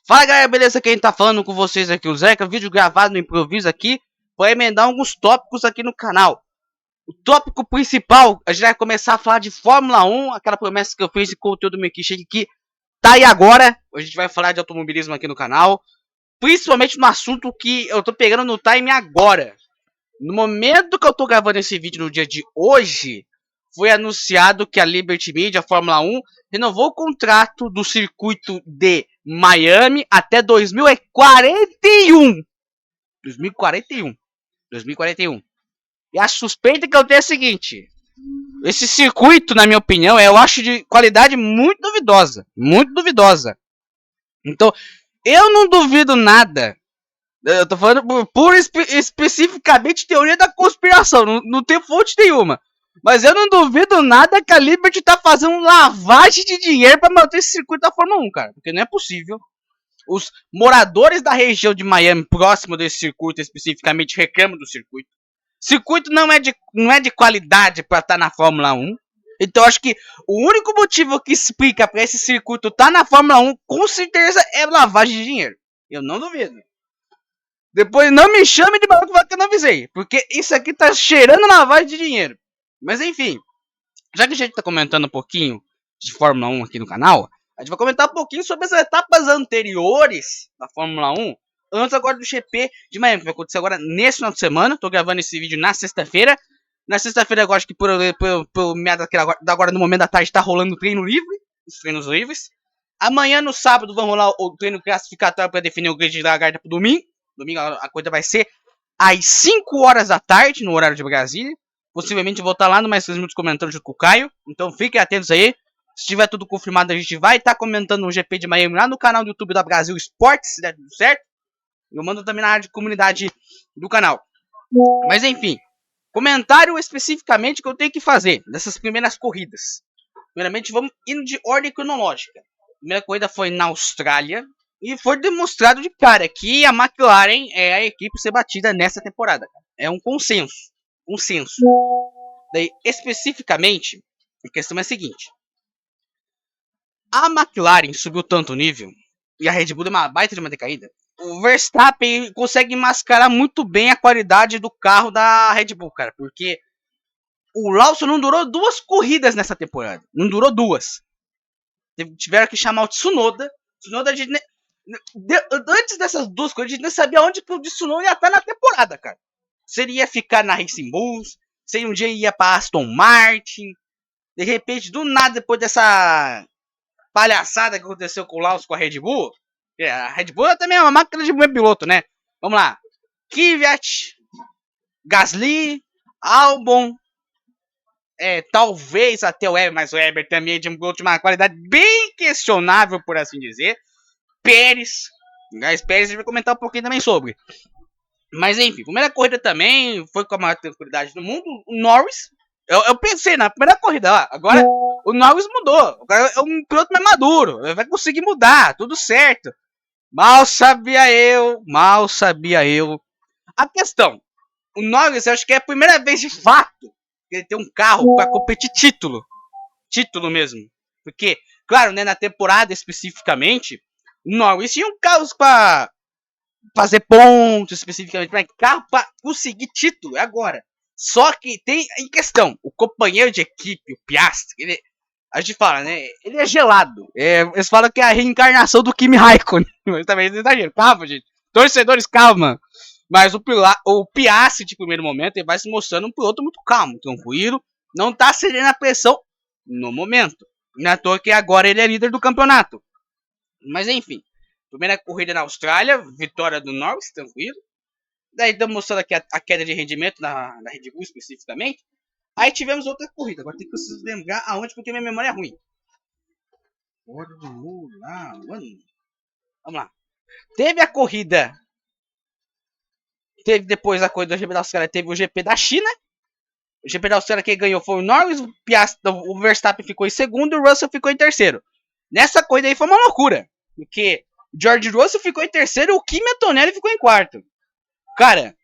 Fala galera, beleza? Quem tá falando com vocês aqui, o Zeca, vídeo gravado no improviso aqui, para emendar alguns tópicos aqui no canal. O tópico principal, a gente vai começar a falar de Fórmula 1, aquela promessa que eu fiz de conteúdo milkshake que tá aí agora. A gente vai falar de automobilismo aqui no canal, principalmente no assunto que eu tô pegando no time agora. No momento que eu tô gravando esse vídeo no dia de hoje, foi anunciado que a Liberty Media, a Fórmula 1, renovou o contrato do circuito de Miami até 2041. 2041. 2041. E a suspeita que eu tenho é a seguinte: esse circuito, na minha opinião, eu acho de qualidade muito duvidosa. Muito duvidosa. Então, eu não duvido nada. Eu tô falando por especificamente teoria da conspiração. Não tem fonte nenhuma. Mas eu não duvido nada que a Liberty tá fazendo lavagem de dinheiro para manter esse circuito da Fórmula 1, cara. Porque não é possível. Os moradores da região de Miami, próximo desse circuito especificamente, reclamam do circuito. Circuito não é de qualidade para estar na Fórmula 1. Então acho que o único motivo que explica para esse circuito estar na Fórmula 1, com certeza, é lavagem de dinheiro. Eu não duvido. Depois não me chame de maluco que eu não avisei, porque isso aqui tá cheirando lavagem de dinheiro. Mas enfim, já que a gente tá comentando um pouquinho de Fórmula 1 aqui no canal, a gente vai comentar um pouquinho sobre as etapas anteriores da Fórmula 1, antes agora do GP de Miami, que vai acontecer agora nesse final de semana. Tô gravando esse vídeo na sexta-feira. Na sexta-feira eu acho que por agora no momento da tarde tá rolando o treino livre, os treinos livres. Amanhã no sábado vão rolar o treino classificatório para definir o grid de lagarta pro domingo. Domingo a coisa vai ser às 5 horas da tarde, no horário de Brasília. Possivelmente vou estar lá no Mais 3 Minutos comentando junto com o Caio. Então fiquem atentos aí. Se tiver tudo confirmado, a gente vai estar comentando o GP de Miami lá no canal do YouTube da Brasil Esportes, se der tudo certo. Eu mando também na área de comunidade do canal. Mas enfim, comentário especificamente que eu tenho que fazer dessas primeiras corridas. Primeiramente, vamos indo de ordem cronológica. A primeira corrida foi na Austrália. E foi demonstrado de cara que a McLaren é a equipe a ser batida nessa temporada. É um consenso. Daí, especificamente, a questão é a seguinte. A McLaren subiu tanto o nível, e a Red Bull deu uma baita de uma decaída. O Verstappen consegue mascarar muito bem a qualidade do carro da Red Bull, cara. Porque o Lawson não durou 2 corridas nessa temporada. Não durou 2. Tiveram que chamar o Tsunoda. Tsunoda antes dessas 2 coisas, a gente não sabia onde o Tsunoda ia estar na temporada, cara. Se ele ia ficar na Racing Bulls, se ele um dia ia pra Aston Martin. De repente, do nada, depois dessa palhaçada que aconteceu com o Lawson com a Red Bull. A Red Bull também é uma máquina de piloto, né? Vamos lá. Kvyat, Gasly, Albon, talvez até o Weber, mas o Weber também de uma qualidade bem questionável, por assim dizer. Pérez. Gás Pérez, a gente vai comentar um pouquinho também sobre. Mas enfim, primeira corrida também foi com a maior tranquilidade do mundo. O Norris, eu pensei na primeira corrida, ó, agora o Norris mudou. Agora é um piloto mais maduro, vai conseguir mudar, tudo certo. Mal sabia eu. A questão, o Norris, eu acho que é a primeira vez de fato que ele tem um carro para competir título. Título mesmo. Porque, claro, né, na temporada especificamente, o Norris tinha um carro para fazer pontos especificamente, para carro para conseguir título, é agora. Só que tem em questão, o companheiro de equipe, o Piastri, a gente fala, né, ele é gelado. Eles falam que é a reencarnação do Kimi Raikkonen. Mas também não exagero, calma, gente. Torcedores, calma. Mas o Piastri, de primeiro momento, ele vai se mostrando um piloto muito calmo, tranquilo. Não tá cedendo a pressão no momento. Não é à toa que agora ele é líder do campeonato. Mas enfim, primeira corrida na Austrália, vitória do Norris, tranquilo. Daí estamos mostrando aqui a queda de rendimento na Red Bull especificamente. Aí tivemos outra corrida, agora tem que preciso lembrar aonde, porque minha memória é ruim. Vamos lá. Teve a corrida. Teve depois a corrida do GP da Austrália, teve o GP da China. O GP da Austrália quem ganhou foi o Norris, o Verstappen ficou em segundo e o Russell ficou em terceiro. Nessa corrida aí foi uma loucura, porque o George Russell ficou em terceiro e o Kimi Antonelli ficou em quarto. Cara,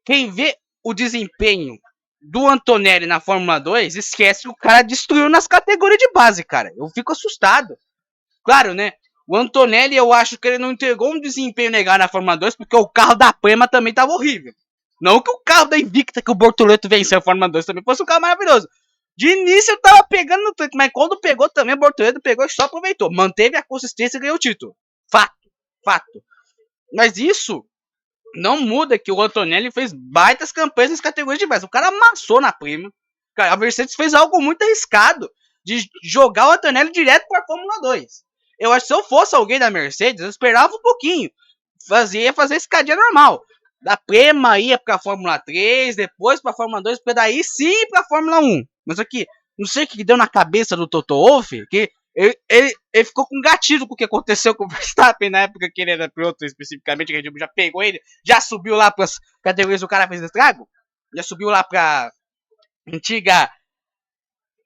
quem vê o desempenho do Antonelli na Fórmula 2, esquece que o cara destruiu nas categorias de base, cara. Eu fico assustado. Claro, né? O Antonelli, eu acho que ele não entregou um desempenho legal na Fórmula 2, porque o carro da Prema também tava horrível. Não que o carro da Invicta, que o Bortoleto venceu a Fórmula 2, também fosse um carro maravilhoso. De início eu tava pegando no tranco, mas quando pegou também, o Bortoleto pegou e só aproveitou. Manteve a consistência e ganhou o título. Fato, fato. Mas isso não muda que o Antonelli fez baitas campanhas nas categorias de base. O cara amassou na Prima. Cara, a Mercedes fez algo muito arriscado de jogar o Antonelli direto para a Fórmula 2. Eu acho que se eu fosse alguém da Mercedes, eu esperava um pouquinho. Ia fazer escadinha normal. Da Prema ia para a Fórmula 3, depois para a Fórmula 2, depois daí sim para a Fórmula 1. Mas aqui, não sei o que deu na cabeça do Toto Wolff, que ele ficou com gatilho com o que aconteceu com o Verstappen na época que ele era piloto, especificamente, que a gente já pegou ele, já subiu lá para as categorias, o cara fez estrago, já subiu lá para antiga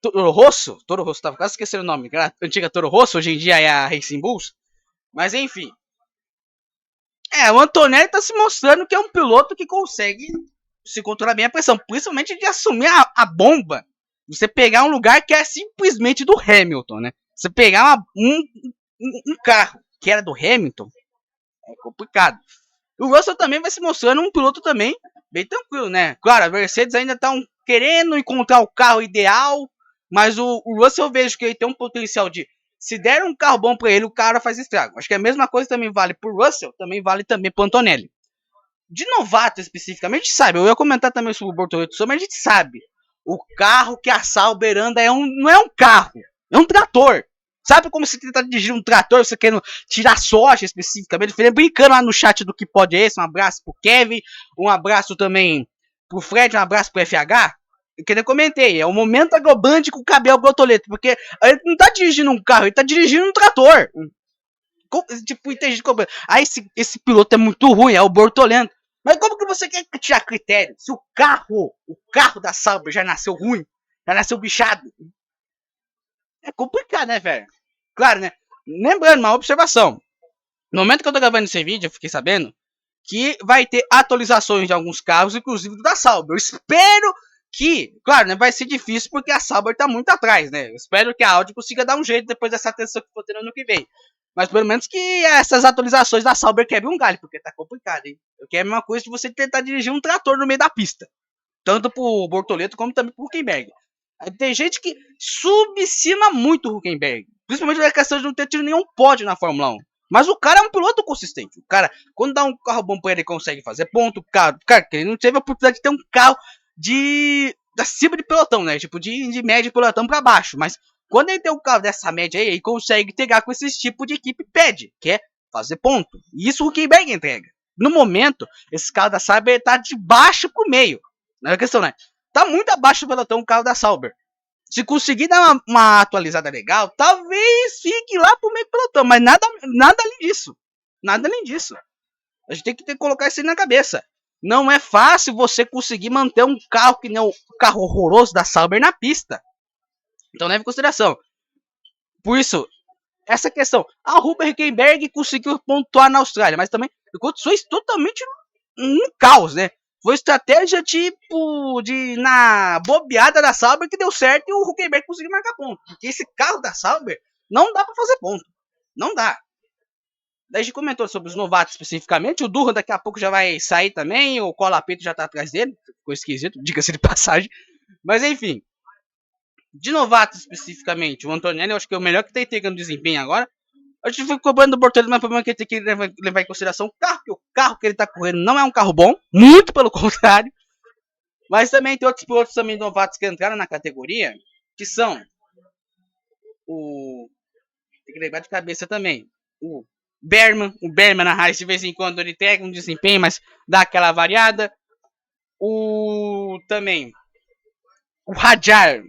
Toro Rosso, tava quase esquecendo o nome, a antiga Toro Rosso, hoje em dia é a Racing Bulls, mas enfim. O Antonelli tá se mostrando que é um piloto que consegue se controlar bem a pressão, principalmente de assumir a bomba. Você pegar um lugar que é simplesmente do Hamilton, né? Você pegar um carro que era do Hamilton, é complicado. O Russell também vai se mostrando um piloto também bem tranquilo, né? Claro, a Mercedes ainda tá querendo encontrar o carro ideal, mas o Russell eu vejo que ele tem um potencial de, se der um carro bom para ele, o cara faz estrago. Acho que a mesma coisa também vale pro Russell, também vale também pro Antonelli. De novato especificamente, sabe? Eu ia comentar também sobre o Bortoleto, mas a gente sabe. O carro que a Sauber anda não é um carro, é um trator. Sabe como você tentar dirigir um trator, você querendo tirar soja especificamente? Ele brincando lá no chat do Que Pode Esse. Um abraço pro Kevin, um abraço também pro Fred, um abraço pro FH. Eu que nem comentei, é o momento agrobande com o Cabel Bortoleto, porque ele não tá dirigindo um carro, ele tá dirigindo um trator. Tipo, entendi como. Ah, esse piloto é muito ruim, é o Bortoleto. Mas como que você quer tirar critério? Se o carro da Sauber já nasceu ruim, já nasceu bichado. É complicado, né, velho? Claro, né? Lembrando, uma observação. No momento que eu tô gravando esse vídeo, eu fiquei sabendo que vai ter atualizações de alguns carros, inclusive do da Sauber. Eu espero que, claro, né, vai ser difícil porque a Sauber tá muito atrás, né? Eu espero que a Audi consiga dar um jeito depois dessa atenção que for tendo ano que vem. Mas pelo menos que essas atualizações da Sauber quebrem um galho, porque tá complicado, hein? Eu quero a mesma coisa de você tentar dirigir um trator no meio da pista. Tanto pro Bortoleto como também pro Huckenberg. Tem gente que subestima muito o Huckenberg. Principalmente na questão de não ter tido nenhum pódio na Fórmula 1. Mas o cara é um piloto consistente. O cara, quando dá um carro bom pra ele, consegue fazer ponto. Cara, ele não teve a oportunidade de ter um carro da cima de pelotão, né? Tipo, de média de pelotão pra baixo. Mas quando ele tem um carro dessa média aí, ele consegue pegar com esse tipo de equipe pede, que é fazer ponto. E isso o Huckenberg entrega. No momento, esse carro da Sauber tá de baixo pro meio. Não é questão, né? Tá muito abaixo do pelotão o carro da Sauber. Se conseguir dar uma atualizada legal, talvez fique lá pro meio do pelotão. Mas nada além disso. Nada além disso. A gente tem que colocar isso aí na cabeça. Não é fácil você conseguir manter um carro que nem o carro horroroso da Sauber na pista. Então leve em consideração. Por isso, essa questão. A Rubens Huckenberg conseguiu pontuar na Austrália, mas também condições totalmente um caos, né? Foi estratégia tipo na bobeada da Sauber que deu certo e o Huckenberg conseguiu marcar ponto. Porque esse carro da Sauber não dá para fazer ponto. Não dá. Daí a gente comentou sobre os novatos especificamente. O Durra daqui a pouco já vai sair também. O Colapito já tá atrás dele. Ficou esquisito, diga-se de passagem. Mas enfim. De novatos especificamente, o Antonelli eu acho que é o melhor que tá entregando desempenho agora. A gente foi cobrando do Bortoleto, mas o problema é que ele tem que levar em consideração o carro que ele tá correndo não é um carro bom, muito pelo contrário. Mas também tem outros pilotos também novatos que entraram na categoria, que são tem que lembrar de cabeça também, o Berman na Haas de vez em quando ele pega um desempenho, mas dá aquela variada. Também o Hadjar.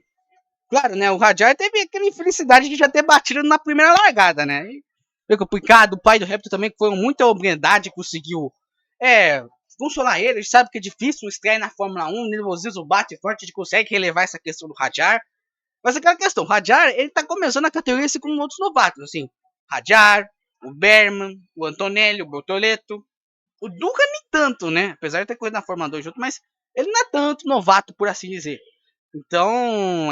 Claro, né? O Hadjar teve aquela infelicidade de já ter batido na primeira largada, né? Foi complicado. O pai do Hamilton também, que foi muita obriedade, conseguiu consolar ele. A gente sabe que é difícil estrear na Fórmula 1, nervosismo bate forte, a gente consegue relevar essa questão do Hadjar. Mas aquela questão, o Hadjar, ele tá começando a categoria assim com outros novatos, assim. Hadjar, o Berman, o Antonelli, o Bortoleto. O Duca nem tanto, né? Apesar de ter corrido na Fórmula 2 junto, mas ele não é tanto novato, por assim dizer. Então,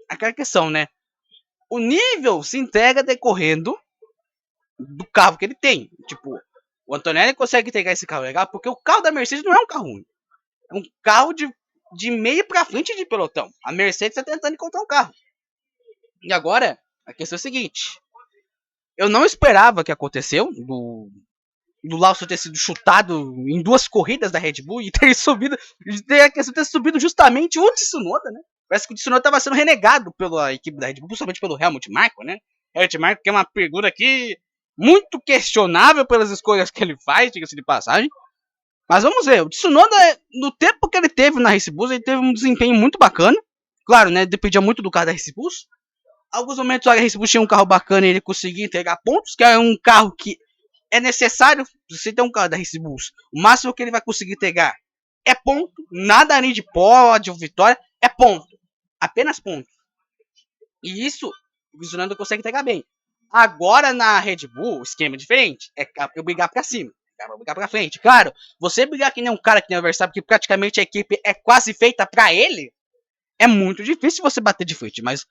aquela questão, né? O nível se entrega decorrendo do carro que ele tem. Tipo, o Antonelli consegue entregar esse carro legal porque o carro da Mercedes não é um carro ruim. É um carro de meio pra frente de pelotão. A Mercedes tá tentando encontrar um carro. E agora, a questão é a seguinte. Eu não esperava que aconteceu do Lawson ter sido chutado em 2 corridas da Red Bull e ter subido, ter subido justamente o Tsunoda, né? Parece que o Tsunoda estava sendo renegado pela equipe da Red Bull, principalmente pelo Helmut Marko, né? Helmut Marko que é uma figura aqui muito questionável pelas escolhas que ele faz, diga-se de passagem. Mas vamos ver, o Tsunoda, no tempo que ele teve na Race Bulls, ele teve um desempenho muito bacana. Claro, né? Dependia muito do carro da Race Bulls. Alguns momentos a Race Bulls tinha um carro bacana e ele conseguia entregar pontos, que é um carro que é necessário você ter um carro da Race Bulls. O máximo que ele vai conseguir entregar é ponto, nada além de pódio ou vitória, é ponto. Apenas ponto. E isso o Tsunoda consegue entregar bem. Agora na Red Bull, o esquema é diferente. É eu brigar pra cima. É brigar pra frente. Claro, você brigar que nem um cara que nem o Verstappen, que praticamente a equipe é quase feita pra ele, é muito difícil você bater de frente. Mas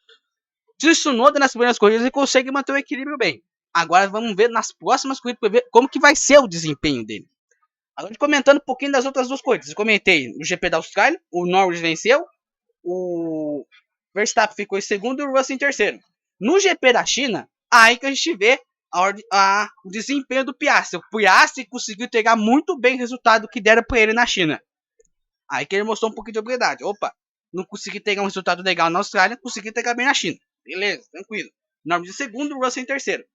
se o Tsunoda nas primeiras corridas ele consegue manter o equilíbrio bem. Agora vamos ver nas próximas corridas para ver como que vai ser o desempenho dele. Agora comentando um pouquinho das outras 2 corridas. Eu comentei no GP da Austrália, o Norris venceu, o Verstappen ficou em segundo e o Russell em terceiro. No GP da China, aí que a gente vê o desempenho do Piastri. O Piastri conseguiu entregar muito bem o resultado que deram para ele na China. Aí que ele mostrou um pouquinho de habilidade. Opa, não consegui pegar um resultado legal na Austrália, consegui pegar bem na China. Beleza, tranquilo. Norris em segundo, Russell em terceiro.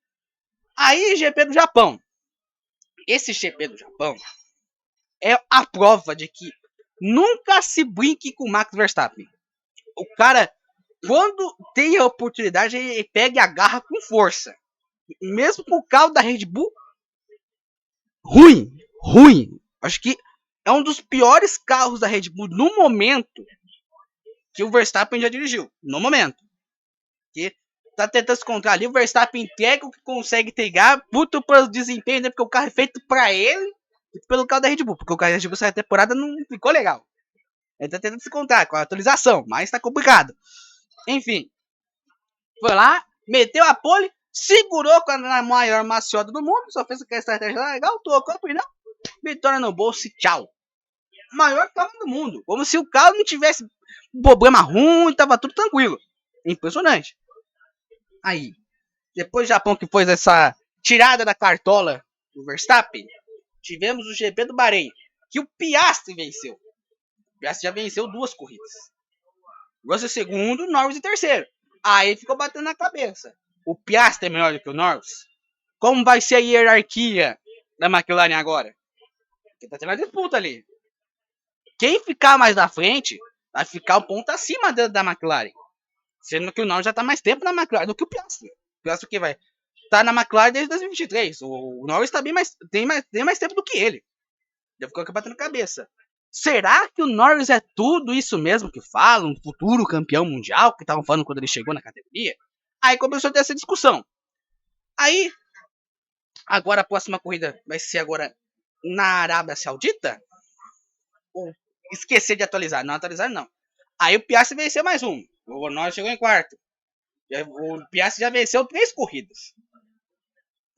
Aí, GP do Japão. Esse GP do Japão é a prova de que nunca se brinque com o Max Verstappen. O cara, quando tem a oportunidade, ele pega e agarra com força. Mesmo com o carro da Red Bull ruim. Acho que é um dos piores carros da Red Bull no momento que o Verstappen já dirigiu. No momento. Que tá tentando se encontrar ali, o Verstappen entrega o que consegue entregar, puto pelo desempenho, né? Porque o carro é feito pra ele e pelo carro da Red Bull. Porque o carro da Red Bull essa temporada não ficou legal. Ele tá tentando se encontrar com a atualização, mas tá complicado. Enfim, foi lá, meteu a pole, segurou com a maior maciota do mundo, só fez aquela estratégia legal, tocou o pneu, vitória no bolso e tchau. Maior carro do mundo, como se o carro não tivesse problema ruim, tava tudo tranquilo. Impressionante. Aí, depois do Japão que foi essa tirada da cartola do Verstappen, tivemos o GP do Bahrein, que o Piastri venceu. O Piastri já venceu 2 corridas. Russell segundo, Norris em terceiro. Aí ficou batendo na cabeça. O Piastri é melhor do que o Norris? Como vai ser a hierarquia da McLaren agora? Porque tá tendo uma disputa ali. Quem ficar mais na frente vai ficar um ponto acima da McLaren. Sendo que o Norris já tá mais tempo na McLaren do que o Piastri. O Piastri que vai tá na McLaren desde 2023. O Norris tá bem mais, tem mais tempo do que ele. Já ficou batendo cabeça. Será que o Norris é tudo isso mesmo que falam? Um futuro campeão mundial que estavam falando quando ele chegou na categoria? Aí começou a ter essa discussão. Aí, agora a próxima corrida vai ser agora na Arábia Saudita? Ou esquecer de atualizar? Não atualizar não. Aí o Piastri venceu mais um. O Norris chegou em quarto. O Piastri já venceu 3 corridas.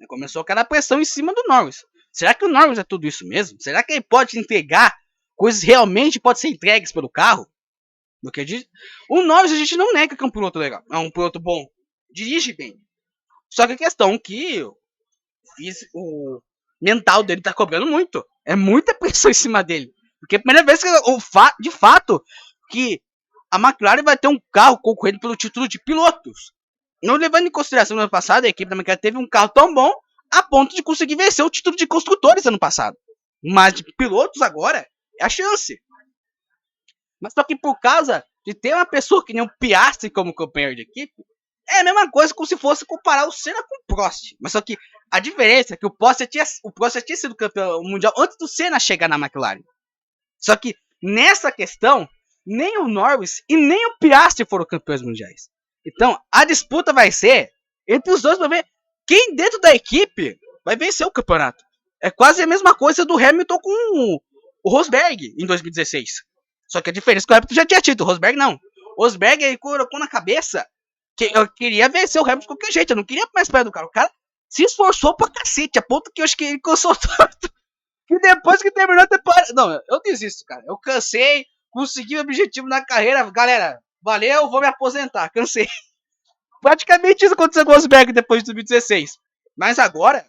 Começou aquela pressão em cima do Norris. Será que o Norris é tudo isso mesmo? Será que ele pode entregar coisas realmente podem ser entregues pelo carro? Porque o Norris a gente não nega que é um piloto legal. É um piloto bom. Dirige bem. Só que a questão é que o mental dele tá cobrando muito. É muita pressão em cima dele. Porque é a primeira vez que de fato que a McLaren vai ter um carro concorrendo pelo título de pilotos. Não levando em consideração no ano passado, a equipe da McLaren teve um carro tão bom a ponto de conseguir vencer o título de construtores ano passado. Mas de pilotos agora é a chance. Mas só que por causa de ter uma pessoa que nem o Piastri como companheiro de equipe, é a mesma coisa como se fosse comparar o Senna com o Prost. Mas só que a diferença é que o Prost tinha sido campeão mundial antes do Senna chegar na McLaren. Só que nessa questão, nem o Norris e nem o Piastri foram campeões mundiais. Então, a disputa vai ser entre os dois para ver quem dentro da equipe vai vencer o campeonato. É quase a mesma coisa do Hamilton com o Rosberg em 2016. Só que a diferença é que o Hamilton já tinha tido, o Rosberg não. O Rosberg ele colocou na cabeça que eu queria vencer o Hamilton de qualquer jeito, eu não queria mais perto do cara. O cara se esforçou pra cacete, a ponto que eu acho que ele cansou tanto. Que depois que terminou a temporada. Não, eu desisto, cara. Eu cansei, consegui o objetivo na carreira. Galera, valeu, vou me aposentar. Cansei. Praticamente isso aconteceu com o Rosberg depois de 2016. Mas agora,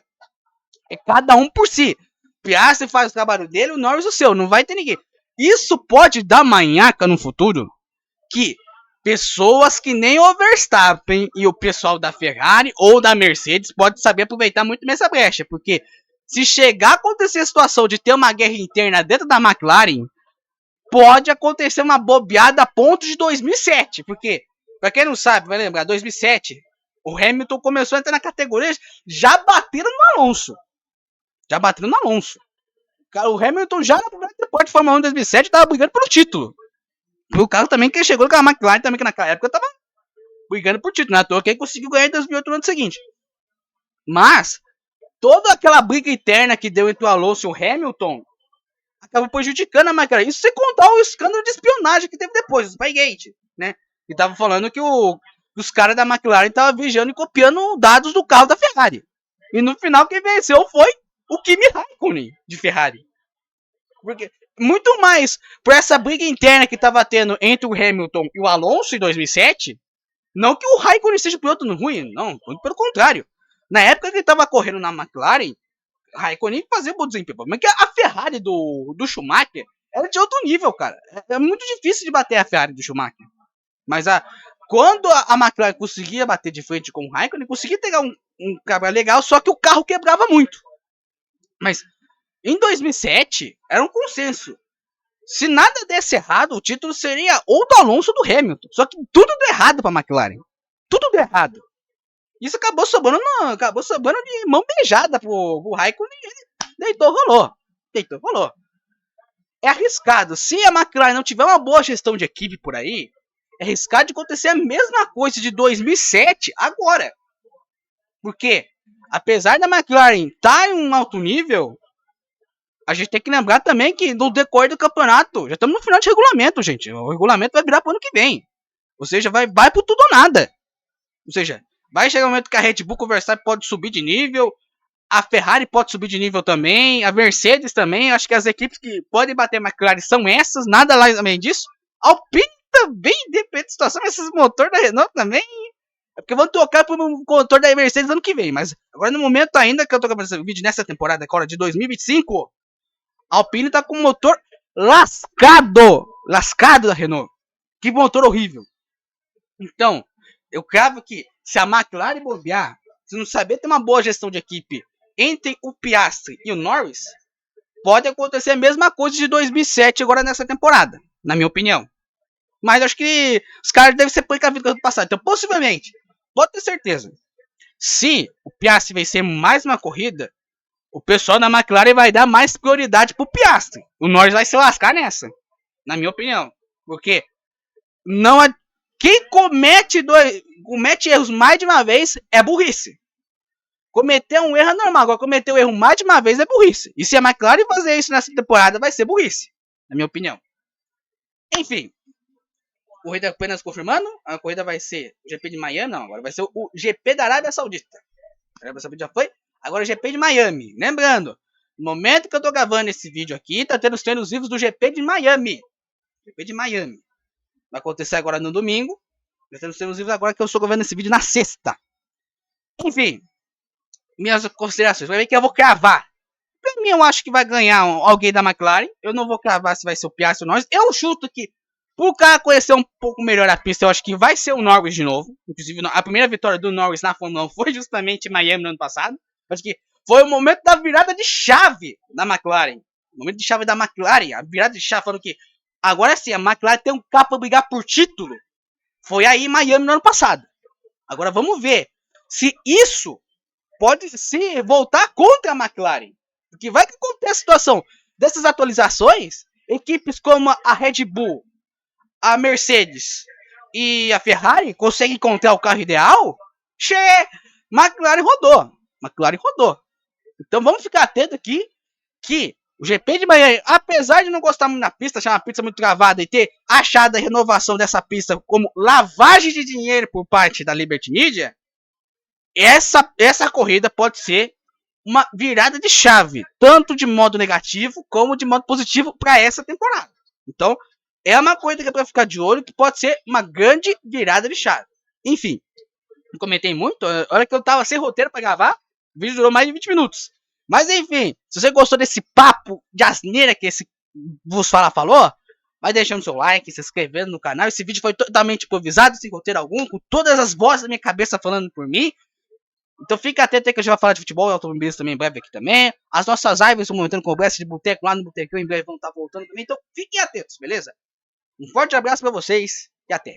é cada um por si. Piastri faz o trabalho dele, o Norris o seu. Não vai ter ninguém. Isso pode dar manhaca no futuro que pessoas que nem o Verstappen e o pessoal da Ferrari ou da Mercedes pode saber aproveitar muito bem essa brecha, porque se chegar a acontecer a situação de ter uma guerra interna dentro da McLaren, pode acontecer uma bobeada a ponto de 2007, porque, pra quem não sabe, vai lembrar, 2007, o Hamilton começou a entrar na categoria já batendo no Alonso. Já batendo no Alonso. O Hamilton já na primeira temporada de Fórmula 1 em 2007 estava brigando pelo título. O carro também que chegou com a McLaren também, que naquela época tava brigando por título, né? À toa que ele conseguiu ganhar em 2008 no ano seguinte. Mas, toda aquela briga interna que deu entre o Alonso e o Hamilton acabou prejudicando a McLaren. Isso sem contar o escândalo de espionagem que teve depois, o Spygate, né? Que tava falando que os caras da McLaren estavam vigiando e copiando dados do carro da Ferrari. E no final quem venceu foi o Kimi Raikkonen de Ferrari. Porque muito mais por essa briga interna que estava tendo entre o Hamilton e o Alonso em 2007, não que o Raikkonen seja piloto ruim, não, pelo contrário. Na época que ele estava correndo na McLaren, o Raikkonen fazia bom desempenho, mas que a Ferrari do Schumacher era de outro nível, cara. É muito difícil de bater a Ferrari do Schumacher. Mas quando a McLaren conseguia bater de frente com o Raikkonen, conseguia pegar um cabra legal, só que o carro quebrava muito. Mas em 2007, era um consenso. Se nada desse errado, o título seria ou do Alonso ou do Hamilton. Só que tudo deu errado pra McLaren. Tudo deu errado. Isso acabou sobrando de mão beijada pro Raikkonen e ele deitou, rolou. É arriscado. Se a McLaren não tiver uma boa gestão de equipe por aí, é arriscado de acontecer a mesma coisa de 2007 agora. Porque, apesar da McLaren estar em um alto nível, a gente tem que lembrar também que no decorrer do campeonato, já estamos no final de regulamento, gente. O regulamento vai virar para o ano que vem. Ou seja, vai pro tudo ou nada. Ou seja, vai chegar um momento que a Red Bull, o Verstappen pode subir de nível, a Ferrari pode subir de nível também, a Mercedes também. Acho que as equipes que podem bater a McLaren são essas, nada lá além disso. A Alpine também, depende da situação, mas esses motores da Renault também. É porque vão tocar pro motor da Mercedes ano que vem. Mas agora no momento ainda que eu tô gravando esse vídeo nessa temporada agora de 2025, a Alpine tá com um motor lascado da Renault. Que motor horrível. Então, eu cravo que se a McLaren bobear, se não saber ter uma boa gestão de equipe entre o Piastri e o Norris, pode acontecer a mesma coisa de 2007 agora nessa temporada, na minha opinião. Mas acho que os caras devem ser precavidos com o ano passado. Então, possivelmente, pode ter certeza, se o Piastri vencer mais uma corrida, o pessoal da McLaren vai dar mais prioridade pro Piastri. O Norris vai se lascar nessa, na minha opinião. Porque não quem comete erros mais de uma vez é burrice. Cometer um erro é normal, agora cometer um erro mais de uma vez é burrice. E se a McLaren fazer isso nessa temporada, vai ser burrice, na minha opinião. Enfim, corrida apenas confirmando, a corrida vai ser o GP de Miami, não, agora vai ser o GP da Arábia Saudita. A Arábia Saudita já foi, agora o GP de Miami. Lembrando, no momento que eu tô gravando esse vídeo aqui, tá tendo os treinos vivos do GP de Miami. GP de Miami. Vai acontecer agora no domingo. Já temos treinos vivos agora que eu estou gravando esse vídeo na sexta. Enfim, minhas considerações. Vai ver que eu vou cravar. Pra mim, eu acho que vai ganhar alguém da McLaren. Eu não vou cravar se vai ser o Piastri ou o Norris. Eu chuto que, por cara conhecer um pouco melhor a pista, eu acho que vai ser o Norris de novo. Inclusive, a primeira vitória do Norris na Fórmula 1 foi justamente em Miami no ano passado. Acho que foi o momento da virada de chave da McLaren. O momento de chave da McLaren. A virada de chave falando que agora sim, a McLaren tem um carro para brigar por título. Foi aí em Miami no ano passado. Agora vamos ver se isso pode se voltar contra a McLaren. Porque vai que acontece a situação dessas atualizações, equipes como a Red Bull, a Mercedes e a Ferrari conseguem encontrar o carro ideal. McLaren rodou. Então vamos ficar atento aqui que o GP de Miami, apesar de não gostar muito da pista, achar uma pista muito travada e ter achado a renovação dessa pista como lavagem de dinheiro por parte da Liberty Media, essa corrida pode ser uma virada de chave, tanto de modo negativo como de modo positivo para essa temporada. Então, é uma coisa que é para ficar de olho, que pode ser uma grande virada de chave. Enfim, não comentei muito, a hora que eu tava sem roteiro para gravar, o vídeo durou mais de 20 minutos. Mas enfim, se você gostou desse papo de asneira que esse vos falou, vai deixando seu like, se inscrevendo no canal. Esse vídeo foi totalmente improvisado, sem roteiro algum, com todas as vozes da minha cabeça falando por mim. Então fica atento aí que a gente vai falar de futebol e automobilismo também em breve aqui também. As nossas lives estão montando conversa de boteco lá no boteco, em breve vão estar voltando também. Então fiquem atentos, beleza? Um forte abraço para vocês e até.